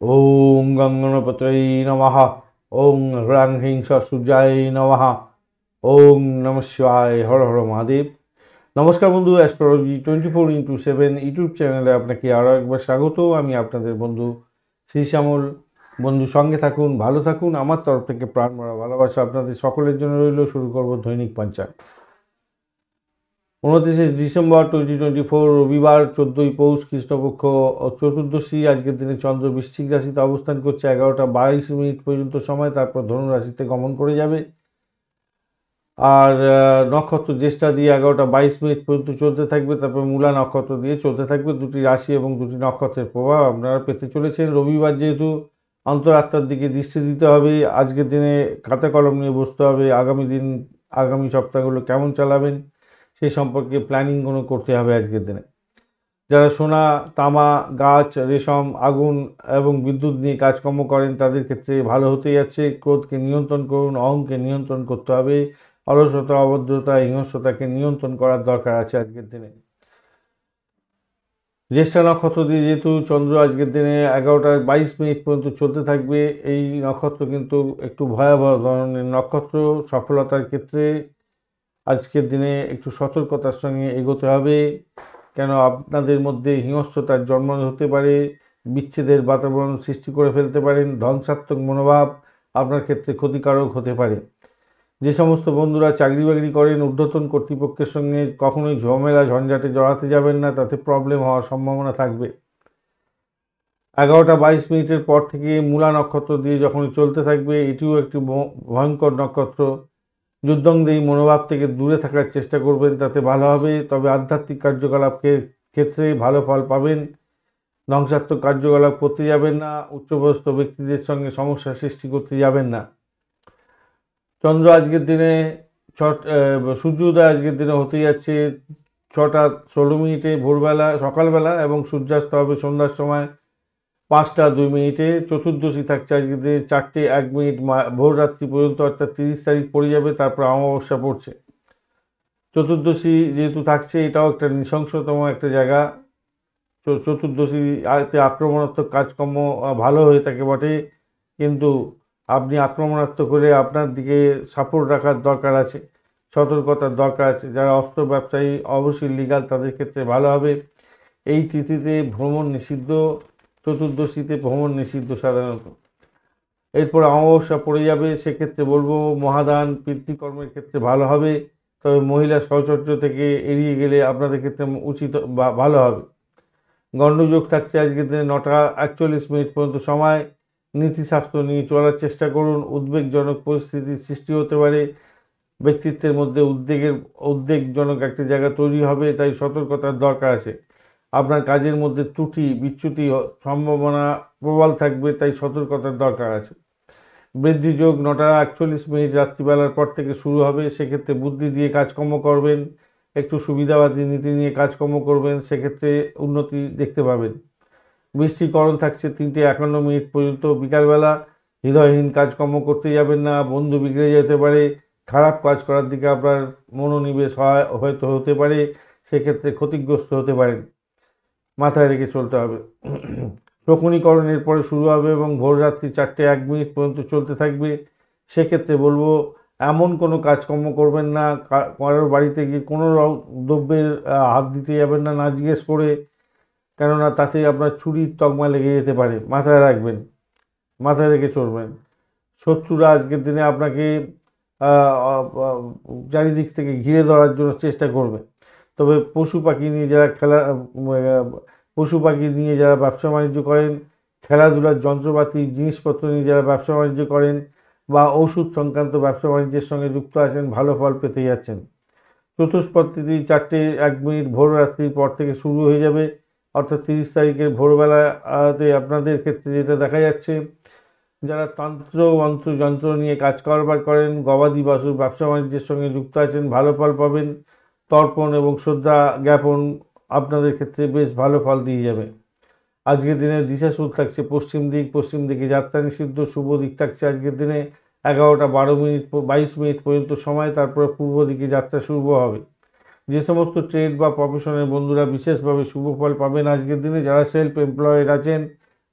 ওং গঙ্গণপতয়ে নমঃ। ওং হ্রাং হ্রিং সূর্যায় নমঃ। ওং নমঃ শিবায়। হর হর মহাদেব। নমস্কার বন্ধু, অ্যাস্ট্রোলজি 24x7 ইউটিউব চ্যানেলে আপনাকে আরও একবার স্বাগত। আমি আপনাদের বন্ধু শ্রী শ্যামল। বন্ধু সঙ্গে থাকুন, ভালো থাকুন। আমার তরফ থেকে প্রাণ ভরা ভালোবাসা আপনাদের সকলের জন্য রইল। শুরু করব দৈনিক পঞ্চাঙ্গ। 29 ডিসেম্বর 2024 রবিবার, 14ই পৌষ কৃষ্ণপক্ষ চতুর্দশী। আজকের দিনে চন্দ্র বৃশ্চিক রাশিতে অবস্থান করছে 11টা 22 মিনিট পর্যন্ত সময়, তারপর ধনু রাশিতে গমন করে যাবে। আর নক্ষত্র জ্যেষ্ঠা দিয়ে 11টা 22 মিনিট পর্যন্ত চলতে থাকবে, তারপর মূলা নক্ষত্র দিয়ে চলতে থাকবে। দুটি রাশি এবং দুটি নক্ষত্রের প্রভাব আপনারা পেতে চলেছেন। রবিবার যেহেতু অন্তরাত্মার দিকে দৃষ্টি দিতে হবে, আজকের দিনে খাতা কলম নিয়ে বসতে হবে। আগামী সপ্তাহগুলো কেমন চালাবেন সেই সম্পর্কে প্ল্যানিং করতে হবে আজকের দিনে। যারা সোনা, তামা, গাছ, রেশম, আগুন এবং বিদ্যুৎ নিয়ে কাজকর্ম করেন তাদের ক্ষেত্রে ভালো হতে যাচ্ছে। ক্রোধকে নিয়ন্ত্রণ করুন, অহংকে নিয়ন্ত্রণ করতে হবে। অলসতা, অভদ্রতা, হিংস্রতাকে নিয়ন্ত্রণ করার দরকার আছে আজকের দিনে। জ্যেষ্ঠা নক্ষত্র দিয়ে যেহেতু চন্দ্র আজকের দিনে 11টা 22 মিনিট পর্যন্ত চলতে থাকবে, এই নক্ষত্র কিন্তু একটু ভয়াবহ ধরনের নক্ষত্র। সফলতার ক্ষেত্রে আজকের দিনে একটু সতর্কতার সঙ্গে এগোতে হবে, কেন আপনাদের মধ্যে হিংস্রতার জন্ম হতে পারে, বিচ্ছেদের বাতাবরণ সৃষ্টি করে ফেলতে পারেন। ধ্বংসাত্মক মনোভাব আপনার ক্ষেত্রে ক্ষতিকারক হতে পারে। যে সমস্ত বন্ধুরা চাকরি বাকরি করেন, ঊর্ধ্বতন কর্তৃপক্ষের সঙ্গে কখনোই ঝামেলা ঝঞ্ঝাটে জড়াতে যাবেন না, তাতে প্রবলেম হওয়ার সম্ভাবনা থাকবে। 11টা 22 মিনিটের পর থেকে মূলা নক্ষত্র দিয়ে যখন চলতে থাকবে, এটিও একটি ভয়ঙ্কর নক্ষত্র। যুদ্ধংদেহী মনোভাব থেকে দূরে থাকার চেষ্টা করবেন, তাতে ভালো হবে। তবে আধ্যাত্মিক কার্যকলাপের ক্ষেত্রে ভালো ফল পাবেন। ধ্বংসাত্মক কার্যকলাপ করতে যাবেন না, উচ্চপদস্থ ব্যক্তিদের সঙ্গে সমস্যা সৃষ্টি করতে যাবেন না। চন্দ্র আজকের দিনে সূর্যোদয় আজকের দিনে হতে যাচ্ছে 6টা 16 মিনিটে ভোরবেলা সকালবেলা, এবং সূর্যাস্ত হবে সন্ধ্যার সময় 5টা 2 মিনিটে। চতুর্দশী থাকছে আজকের দিনে 4টে 1 মিনিট ভোর রাত্রি পর্যন্ত, অর্থাৎ 30 তারিখ পড়ে যাবে, তারপর অমাবস্যা পড়ছে। চতুর্দশী যেহেতু থাকছে, এটাও একটা নৃশংসতম একটা জায়গা। চতুর্দশীতে আক্রমণাত্মক কাজকর্ম ভালো হয়ে থাকে বটে, কিন্তু আপনি আক্রমণাত্মক হলে আপনার দিকে সাপোর্ট রাখার দরকার আছে, সতর্কতার দরকার আছে। যারা অস্ত্র ব্যবসায়ী অবশ্যই লিগাল, তাদের ক্ষেত্রে ভালো হবে। এই তিথিতে ভ্রমণ নিষিদ্ধ, চতুর্দশীতে ভ্রমণ নিষিদ্ধ সাধারণত। এরপর অমাবস্যা পড়ে যাবে, সেক্ষেত্রে বলবো মহাদান পিতৃকর্মের ক্ষেত্রে ভালো হবে। তবে মহিলা সহচর্য থেকে এড়িয়ে গেলে আপনাদের ক্ষেত্রে উচিত বা ভালো হবে। গণ্ডযোগ থাকছে আজকের দিনে 9টা 41 মিনিট পর্যন্ত সময়। নীতিশাস্ত্র নিয়ে চলার চেষ্টা করুন। উদ্বেগজনক পরিস্থিতির সৃষ্টি হতে পারে, ব্যক্তিত্বের মধ্যে উদ্বেগজনক একটা জায়গা তৈরি হবে, তাই সতর্কতার দরকার আছে। আপনার কাজের মধ্যে ত্রুটি বিচ্যুতি সম্ভাবনা প্রবল থাকবে, তাই সতর্কতার দরকার আছে। বৃদ্ধি যোগ 9টা 41 মিনিট রাত্রিবেলার পর থেকে শুরু হবে, সেক্ষেত্রে বুদ্ধি দিয়ে কাজকর্ম করবেন, একটু সুবিধাবাদী নীতি নিয়ে কাজকর্ম করবেন, সেক্ষেত্রে উন্নতি দেখতে পাবেন। বৃষ্টিকরণ থাকছে 3টে 51 মিনিট পর্যন্ত বিকালবেলা। হৃদয়হীন কাজকর্ম করতে যাবেন না, বন্ধু বিগড়ে যেতে পারে। খারাপ কাজ করার দিকে আপনার মনোনিবেশ হয়তো হতে পারে, সেক্ষেত্রে ক্ষতিগ্রস্ত হতে পারেন, মাথায় রেখে চলতে হবে। শকুনিকরণের পরে শুরু হবে এবং ভোর রাত্রি 4টে 1 মিনিট পর্যন্ত চলতে থাকবে। সেক্ষেত্রে বলবো এমন কোনো কাজকর্ম করবেন না, কারোর বাড়িতে গিয়ে কোনো দ্রব্যের হাত দিতে যাবেন না, না জিজ্ঞেস করে, কেননা তাতে আপনার চুরির তকমা লেগে যেতে পারে, মাথায় রাখবেন, মাথায় রেখে চলবেন। শত্রুরা আজকের দিনে আপনাকে চারিদিক থেকে ঘিরে ধরার জন্য চেষ্টা করবে। তবে পশু পাখি নিয়ে যারা ব্যবসা বাণিজ্য করেন, খেলাধুলার যন্ত্রপাতি জিনিসপত্র নিয়ে যারা ব্যবসা বাণিজ্য করেন, বা ওষুধ সংক্রান্ত ব্যবসা বাণিজ্যের সঙ্গে যুক্ত আছেন, ভালো ফল পেতে যাচ্ছেন। চতুষ্পদ তিথি 4টে 1 মিনিট ভোর রাত্রির পর থেকে শুরু হয়ে যাবে, অর্থাৎ 30 তারিখের ভোরবেলাতে আপনাদের ক্ষেত্রে যেটা দেখা যাচ্ছে, যারা তন্ত্র মন্ত্র যন্ত্র নিয়ে কাজ কারবার করেন, গবাদি পশুর ব্যবসা বাণিজ্যের সঙ্গে যুক্ত আছেন, ভালো ফল পাবেন। তর্পণ এবং শ্রদ্ধা জ্ঞাপন আপনাদের ক্ষেত্রে বেশ ভালো ফল দিয়ে যাবে। আজকের দিনে দিশাসুর থাকছে পশ্চিম দিকে যাত্রা নিষিদ্ধ। শুভ দিক থাকছে আজকের দিনে 11টা 22 মিনিট পর্যন্ত সময়, তারপরে পূর্ব দিকে যাত্রা শুভ হবে। যে সমস্ত ট্রেড বা প্রফেশনের বন্ধুরা বিশেষভাবে শুভ ফল পাবেন আজকের দিনে। যারা সেলফ এমপ্লয়েড আছেন,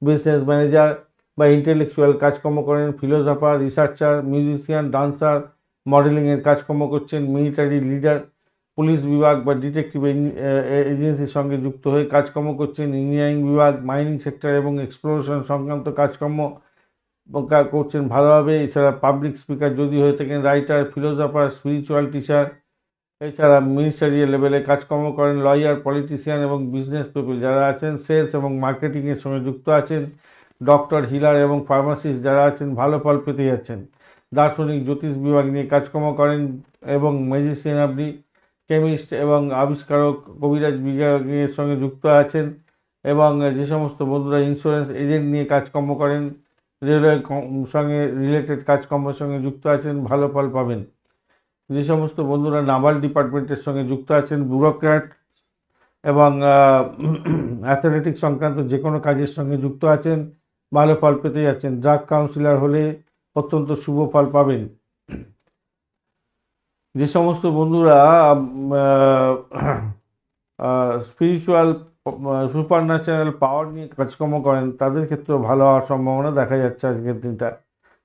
বিজনেস ম্যানেজার বা ইন্টেলেকচুয়াল কাজকর্ম করেন, ফিলোসফার, রিসার্চার, মিউজিশিয়ান, ডান্সার, মডেলিংয়ের কাজকর্ম করছেন, মিলিটারি লিডার, পুলিশ বিভাগ বা ডিটেকটিভ এজেন্সির সঙ্গে যুক্ত হয়ে কাজকর্ম করছেন, ইঞ্জিনিয়ারিং বিভাগ, মাইনিং সেক্টর এবং এক্সপ্লোরেশন সংক্রান্ত কাজকর্ম করছেন ভালোভাবে। এছাড়া পাবলিক স্পিকার যদি হয়ে থাকেন, রাইটার, ফিলোসফার, স্পিরিচুয়াল টিচার, এছাড়া মিনিস্টারিয়াল লেভেলে কাজকর্ম করেন, লয়ার, পলিটিশিয়ান এবং বিজনেস পিপল যারা আছেন, সেলস এবং মার্কেটিংয়ের সঙ্গে যুক্ত আছেন, ডক্টর, হিলার এবং ফার্মাসিস্ট যারা আছেন ভালো ফল পেতে যাচ্ছেন। দার্শনিক, জ্যোতিষ বিভাগ নিয়ে কাজকর্ম করেন এবং ম্যাজিশিয়ান আপনি, কেমিস্ট এবং আবিষ্কারক, কবিরাজ বিভাগের সঙ্গে যুক্ত আছেন এবং যে সমস্ত বন্ধুরা ইন্স্যুরেন্স এজেন্ট নিয়ে কাজকর্ম করেন, রেলওয়ে সঙ্গে রিলেটেড কাজকর্মের সঙ্গে যুক্ত আছেন ভালো ফল পাবেন। যে সমস্ত বন্ধুরা নাভাল ডিপার্টমেন্টের সঙ্গে যুক্ত আছেন, ব্যুরোক্র্যাট এবং অ্যাথলেটিক্স সংক্রান্ত যে কোনো কাজের সঙ্গে যুক্ত আছেন ভালো ফল পেতে যাচ্ছেন। ড্রাগ কাউন্সিলর হলে অত্যন্ত শুভ ফল পাবেন। যে সমস্ত বন্ধুরা স্পিরিচুয়াল সুপার ন্যাচারাল পাওয়ার নিয়ে কাজকর্ম করেন তাদের ক্ষেত্রেও ভালো হওয়ার সম্ভাবনা দেখা যাচ্ছে আজকের দিনটা।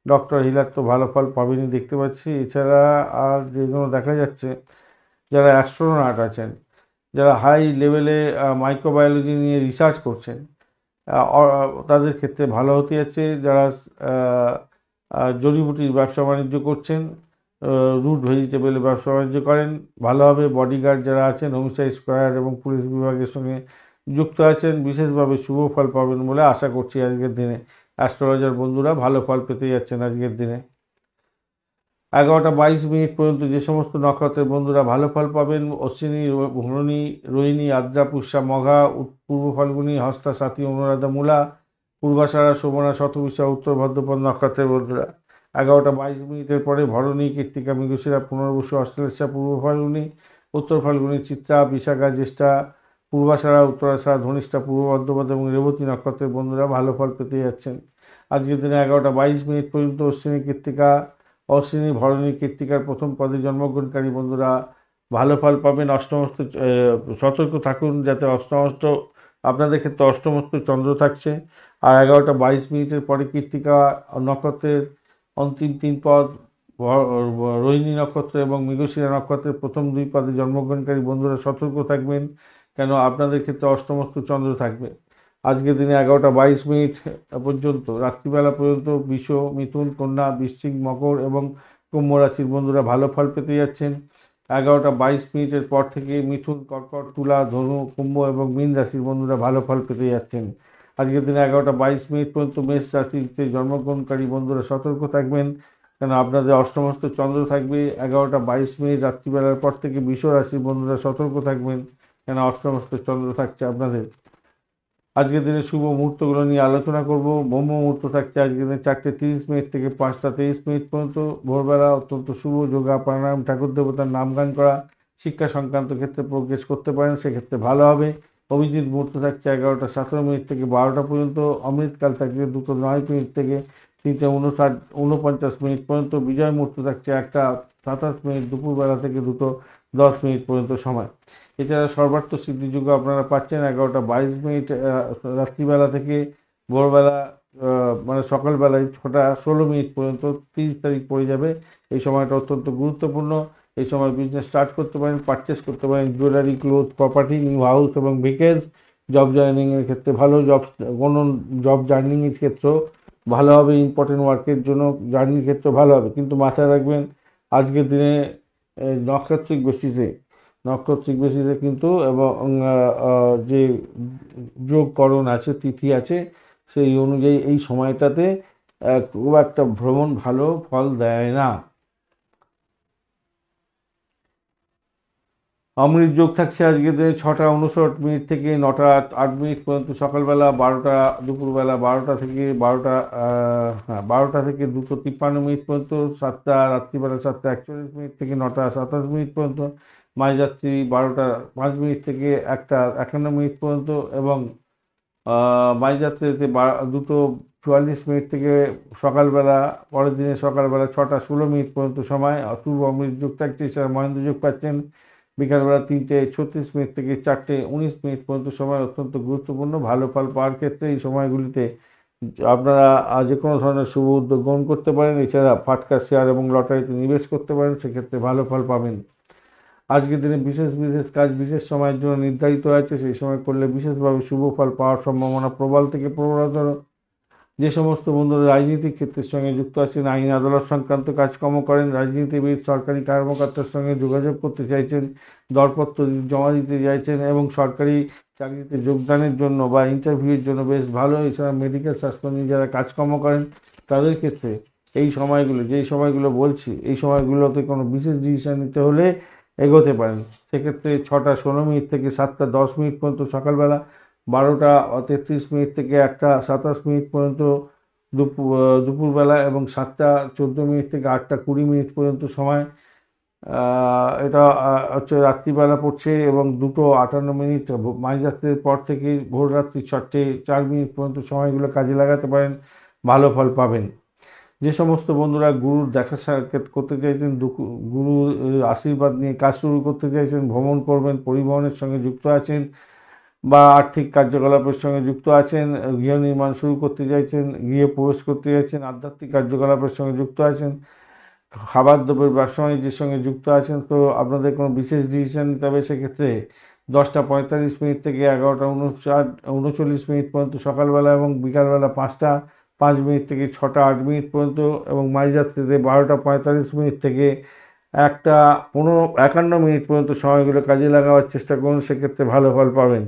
ডক্টর, হিলার তো ভালো ফল পাবেনই দেখতে পাচ্ছি। এছাড়া আর যেগুলো দেখা যাচ্ছে, যারা অ্যাস্ট্রোনট আছেন, যারা হাই লেভেলে মাইক্রোবায়োলজি নিয়ে রিসার্চ করছেন, তাদের ক্ষেত্রে ভালো হতে যাচ্ছে। যারা জড়িবুটির ব্যবসা বাণিজ্য করছেন, রুট ভেজিটেবলের ব্যবসা বাণিজ্য করেন ভালো হবে। বডিগার্ড যারা আছেন, হোমসাইড স্কোয়ার এবং পুলিশ বিভাগের সঙ্গে যুক্ত আছেন বিশেষভাবে শুভ ফল পাবেন বলে আশা করছি আজকের দিনে। অ্যাস্ট্রোলজার বন্ধুরা ভালো ফল পেতে যাচ্ছেন আজকের দিনে। 11:22 পর্যন্ত যে সমস্ত নক্ষত্রের বন্ধুরা ভালো ফল পাবেন, অশ্বিনী, ভরণী, রোহিণী, আদ্রা, পুষ্যা, মঘা, পূর্ব ফাল্গুনী, হস্তা, সাথী, অনুরাধা, মূলা, পূর্বাষাঢ়া, শোভনা, শতভিষা, উত্তর ভাদ্রপদ নক্ষত্রের বন্ধুরা 11:22 পরে ভরণী, কৃত্তিকা, মৃগশিরা, পুনর্বসু, অশ্লেষা, পূর্ব ফাল্গুনী, উত্তর ফাল্গুনী, চিত্রা, বিশাখা, জ্যেষ্ঠা, পূর্বাষাঢ়া, উত্তরাষাঢ়া, ধনিষ্ঠা, পূর্ব ভাদ্রপদ এবং রেবতী নক্ষত্রের বন্ধুরা ভালো ফল পেতে যাচ্ছেন আজকের দিনে। 11:22 পর্যন্ত অশ্বিনী, কৃত্তিকা, অশ্বিনী, ভরণী, কৃত্তিকার প্রথম পদে জন্মগ্রহণকারী বন্ধুরা ভালো ফল পাবেন। অষ্টমস্ত সতর্ক থাকুন যাতে অষ্টমস্ত আপনাদের ক্ষেত্রে অষ্টমস্ত চন্দ্র থাকছে। আর 11:22 পরে কৃত্তিকা নক্ষত্রের অন্তিম 3 পদ, রোহিণী নক্ষত্র এবং মৃগশিরা নক্ষত্রের প্রথম 2 পদে জন্মগ্রহণকারী বন্ধুরা সতর্ক থাকবেন, কেন আপনাদের ক্ষেত্রে অষ্টমস্ত চন্দ্র থাকবে। আজকের দিনে 11:22 পর্যন্ত রাত্রিবেলা পর্যন্ত বৃষ, মিথুন, কন্যা, বৃশ্চিক, মকর এবং কুম্ভ রাশির বন্ধুরা ভালো ফল পেতে যাচ্ছেন। 11:22 পর থেকে মিথুন, কর্কট, তুলা, ধনু, কুম্ভ এবং মীন রাশির বন্ধুরা ভালো ফল পেতে যাচ্ছেন। আজকের দিনে 11:22 পর্যন্ত মেষ রাশিতে জন্মগ্রহণকারী বন্ধুরা সতর্ক থাকবেন, কেন আপনাদের অষ্টমস্ত চন্দ্র থাকবে। 11:22 রাত্রিবেলার পর থেকে বৃষ রাশির বন্ধুরা সতর্ক থাকবেন, কেন অষ্টমস্ত চন্দ্র থাকছে আপনাদের। আজকের দিনে শুভ মুহূর্তগুলো নিয়ে আলোচনা করব। ব্রহ্ম মুহূর্ত থাকছে আজকের দিনে 4:30 থেকে 5:23 পর্যন্ত ভোরবেলা, অত্যন্ত শুভ। যোগা, প্রাণায়াম, ঠাকুর দেবতার নাম গান করা, শিক্ষা সংক্রান্ত ক্ষেত্রে প্রোগ্রেস করতে পারেন, সেক্ষেত্রে ভালো হবে। অভিজিৎ মুহূর্ত থাকছে 11:17 থেকে 12টা পর্যন্ত। অমৃতকাল থাকছে 2:09 থেকে 3:49 পর্যন্ত। বিজয় মুহূর্ত থাকছে 1:27 দুপুরবেলা থেকে 2:10 পর্যন্ত সময়। এছাড়া সর্বার্থ সিদ্ধিযোগ্য আপনারা পাচ্ছেন 11:22 রাত্রিবেলা থেকে ভোরবেলা, মানে সকালবেলায় 6:16 পর্যন্ত। 30 তারিখ পড়ে যাবে। এই সময়টা অত্যন্ত গুরুত্বপূর্ণ। এই সময় বিজনেস স্টার্ট করতে পারেন, পারচেস করতে পারেন jewellery, cloth, property, new house এবং ভেহিকেলস। জব জয়েনিংয়ের ক্ষেত্রে ভালো, জব জার্নিংয়ের ক্ষেত্রেও ভালো হবে। ইম্পর্টেন্ট ওয়ার্কের জন্য জার্নির ক্ষেত্রে ভালো হবে, কিন্তু মাথায় রাখবেন আজকের দিনে নক্ষত্রিক বেসিসে কিন্তু এবং যে যোগকরণ আছে, তিথি আছে, সেই অনুযায়ী এই সময়টাতে খুব একটা ভ্রমণ ভালো ফল দেয় না। অমৃত যোগ থাকছে আজকের দিনে 6:59 থেকে 9:08 পর্যন্ত সকালবেলা, 12টা দুপুরবেলা, 12টা থেকে 2:53 পর্যন্ত, 7টা রাত্রিবেলা 7:41 থেকে 9:27 পর্যন্ত, মাঝরাত্রি 12:05 থেকে 1:51 পর্যন্ত এবং মাঝরাত্রিতে 2:44 থেকে সকালবেলা, পরের দিনে সকালবেলা 6:16 পর্যন্ত সময় অশুভ অমৃত যোগ থাকছে। এছাড়া মহেন্দ্র যোগ পাচ্ছেন বিকালবেলা 3:36 থেকে 4:19 পর্যন্ত সময় অত্যন্ত গুরুত্বপূর্ণ। ভালো ফল পাওয়ার ক্ষেত্রে এই সময়গুলিতে আপনারা যে কোনো ধরনের শুভ উদ্যোগ গ্রহণ করতে পারেন। এছাড়া ফাটকা, শেয়ার এবং লটারিতে নিবেশ করতে পারেন, সেক্ষেত্রে ভালো ফল পাবেন। আজকের দিনে বিশেষ কাজ বিশেষ সময়ের জন্য নির্ধারিত আছে, সেই সময় করলে বিশেষভাবে শুভ ফল পাওয়ার সম্ভাবনা প্রবল থেকে প্রবলতর। যে সমস্ত বন্ধুরা রাজনীতিক ক্ষেত্রের সঙ্গে যুক্ত আছেন, আইন আদালত সংক্রান্ত কাজকর্ম করেন, রাজনীতিবিদ, সরকারি কর্মকর্তার সঙ্গে যোগাযোগ করতে চাইছেন, দরপত্র জমা দিতে চাইছেন এবং সরকারি চাকরিতে যোগদানের জন্য বা ইন্টারভিউয়ের জন্য বেশ ভালো। এছাড়া মেডিকেল স্বাস্থ্য নিয়ে যারা কাজকর্ম করেন তাদের ক্ষেত্রে এই সময়গুলো, যেই সময়গুলো বলছি, এই সময়গুলোতে কোনো বিশেষ ডিসিশন নিতে হলে এগোতে পারেন। সেক্ষেত্রে 6:16 থেকে 7:10 পর্যন্ত সকালবেলা, 12:33 থেকে 1:27 পর্যন্ত দুপুরবেলা এবং 7:14 থেকে 8:20 পর্যন্ত সময় এটা হচ্ছে রাত্রিবেলা পড়ছে এবং 2:58 মাঝরাত্রের পর থেকে ভোর রাত্রি 4:04 পর্যন্ত সময়গুলো কাজে লাগাতে পারেন, ভালো ফল পাবেন। যে সমস্ত বন্ধুরা গুরুর দেখা সাক্ষাৎ করতে চাইছেন, গুরুর আশীর্বাদ নিয়ে কাজ শুরু করতে চাইছেন, ভ্রমণ করবেন, পরিবহনের সঙ্গে যুক্ত আছেন বা আর্থিক কার্যকলাপের সঙ্গে যুক্ত আছেন, গৃহ নির্মাণ শুরু করতে চাইছেন, গৃহে প্রবেশ করতে চাইছেন, আধ্যাত্মিক কার্যকলাপের সঙ্গে যুক্ত আছেন, খাবার দ্রব্যের ব্যবসা বাণিজ্যের সঙ্গে যুক্ত আছেন, তো আপনাদের কোনো বিশেষ ডিসিশন নিতে হবে। সেক্ষেত্রে 10:45 থেকে 11:39 পর্যন্ত সকালবেলা এবং বিকালবেলা 5:05 থেকে 6:08 পর্যন্ত এবং মাঝরাত্রিতে 12:45 থেকে 1:51 পর্যন্ত সময়গুলো কাজে লাগাবার চেষ্টা করুন, সেক্ষেত্রে ভালো ফল পাবেন।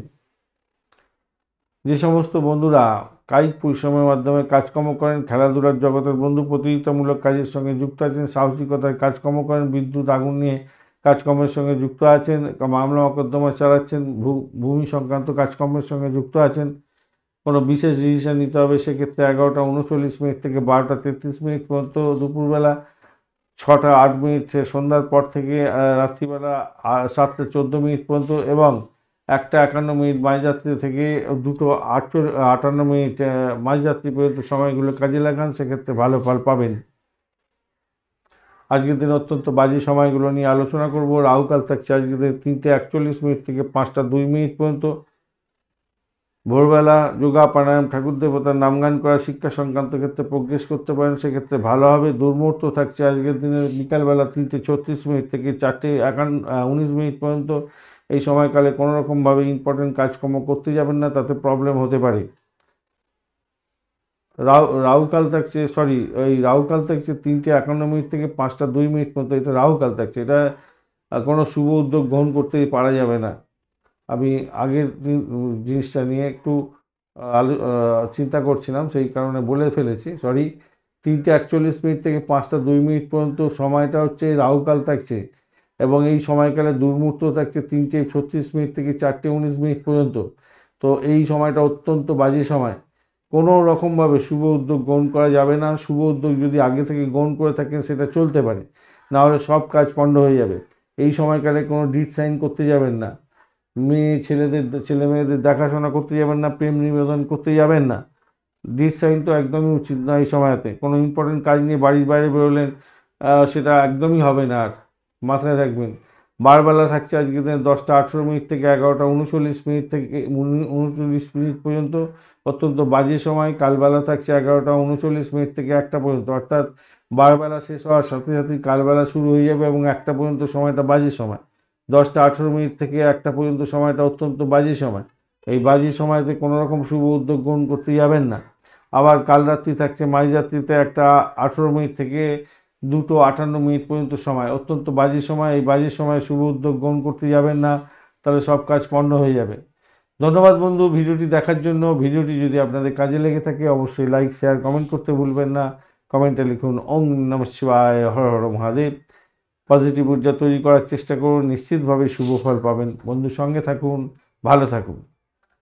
যে সমস্ত বন্ধুরা কায়িক পরিশ্রমের মাধ্যমে কাজকর্ম করেন, খেলাধুলার জগতের বন্ধু, প্রতিযোগিতামূলক কাজের সঙ্গে যুক্ত আছেন, সাহসিকতার কাজকর্ম করেন, বিদ্যুৎ আগুন নিয়ে কাজকর্মের সঙ্গে যুক্ত আছেন, মামলা মকদ্দমা চালাচ্ছেন, ভূমি সংক্রান্ত কাজকর্মের সঙ্গে যুক্ত আছেন, কোনো বিশেষ ডিসিশন নিতে হবে। সেক্ষেত্রে 11:39 থেকে 12:33 পর্যন্ত দুপুরবেলা, 6:08 সন্ধ্যার পর থেকে রাত্রিবেলা 7:14 পর্যন্ত এবং 1:51 মাঝরাত্রি থেকে 2:58 মাঝরাত্রি পর্যন্ত সময়গুলো কাজে লাগান, সেক্ষেত্রে ভালো ফল পাবেন। আজকের দিনে অত্যন্ত বাজে সময়গুলো নিয়ে আলোচনা করব। রাহুকাল থাকছে আজকের দিনে 3:41 থেকে 5:02 পর্যন্ত। ভোরবেলা যোগা, প্রাণায়াম, ঠাকুর দেবতার নামগান করা, শিক্ষা সংক্রান্ত ক্ষেত্রে প্রোগ্রেস করতে পারেন, সেক্ষেত্রে ভালো হবে। দুর্মুহূর্ত থাকছে আজকের দিনে বিকালবেলা 3:36 থেকে 4:19 পর্যন্ত। এই সময়কালে কোনো রকমভাবে ইম্পর্টেন্ট কাজকর্ম করতে যাবেন না, তাতে প্রবলেম হতে পারে। রাহুকাল থাকছে 3:51 থেকে 5:02 পর্যন্ত, এটা রাহুকাল থাকছে। এটা কোনো শুভ উদ্যোগ গ্রহণ করতে পারা যাবে না। আমি আগের জিনিসটা নিয়ে একটু চিন্তা করছিলাম, সেই কারণে বলে ফেলেছি, সরি। 3:41 থেকে 5:02 পর্যন্ত সময়টা হচ্ছে রাহুকাল থাকছে এবং এই সময়কালে দুর্মুহূর্ত থাকছে 3:36 থেকে 4:19 পর্যন্ত। তো এই সময়টা অত্যন্ত বাজে সময়, কোনো রকমভাবে শুভ উদ্যোগ গ্রহণ করা যাবে না। শুভ উদ্যোগ যদি আগে থেকে গ্রহণ করে থাকেন সেটা চলতে পারে, নাহলে সব কাজ পণ্ড হয়ে যাবে। এই সময়কালে কোনো ডিড সাইন করতে যাবেন না, ছেলে মেয়েদের দেখাশোনা করতে যাবেন না, প্রেম নিবেদন করতে যাবেন না। ডিড সাইন তো একদমই উচিত না এই সময়তে। কোনো ইম্পর্টেন্ট কাজ নিয়ে বাড়ির বাইরে বেরোলেন, সেটা একদমই হবে না, আর মাথায় রাখবেন। বারবেলা থাকছে আজকে দিনে 10:18 থেকে 11:39 থেকে 39 পর্যন্ত, অত্যন্ত বাজে সময়। কালবেলা থাকছে 11:39 থেকে 1টা পর্যন্ত, অর্থাৎ বারবেলা শেষ হওয়ার সাথে সাথেই কালবেলা শুরু হয়ে যাবে এবং 1টা পর্যন্ত সময়টা বাজে সময়। 10:18 থেকে 1টা পর্যন্ত সময়টা অত্যন্ত বাজে সময়। এই বাজে সময়তে কোনো রকম শুভ উদ্যোগ গ্রহণ করতে যাবেন না। আবার কাল রাত্রি থাকছে মাঝরাত্রিতে 1:18 থেকে 2:58 পর্যন্ত সময়, অত্যন্ত বাজে সময়। এই বাজে সময় শুভ উদ্যোগ গ্রহণ করতে যাবেন না, তাহলে সব কাজ পণ্ড হয়ে যাবে। ধন্যবাদ বন্ধু ভিডিওটি দেখার জন্য। ভিডিওটি যদি আপনাদের কাজে লেগে থাকে অবশ্যই লাইক, শেয়ার, কমেন্ট করতে ভুলবেন না। কমেন্টে লিখুন ওম নমঃ শিবায়, হর হর মহাদেব। পজিটিভ ঊর্জা তৈরি করার চেষ্টা করুন, নিশ্চিতভাবে শুভ ফল পাবেন। বন্ধুর সঙ্গে থাকুন, ভালো থাকুন।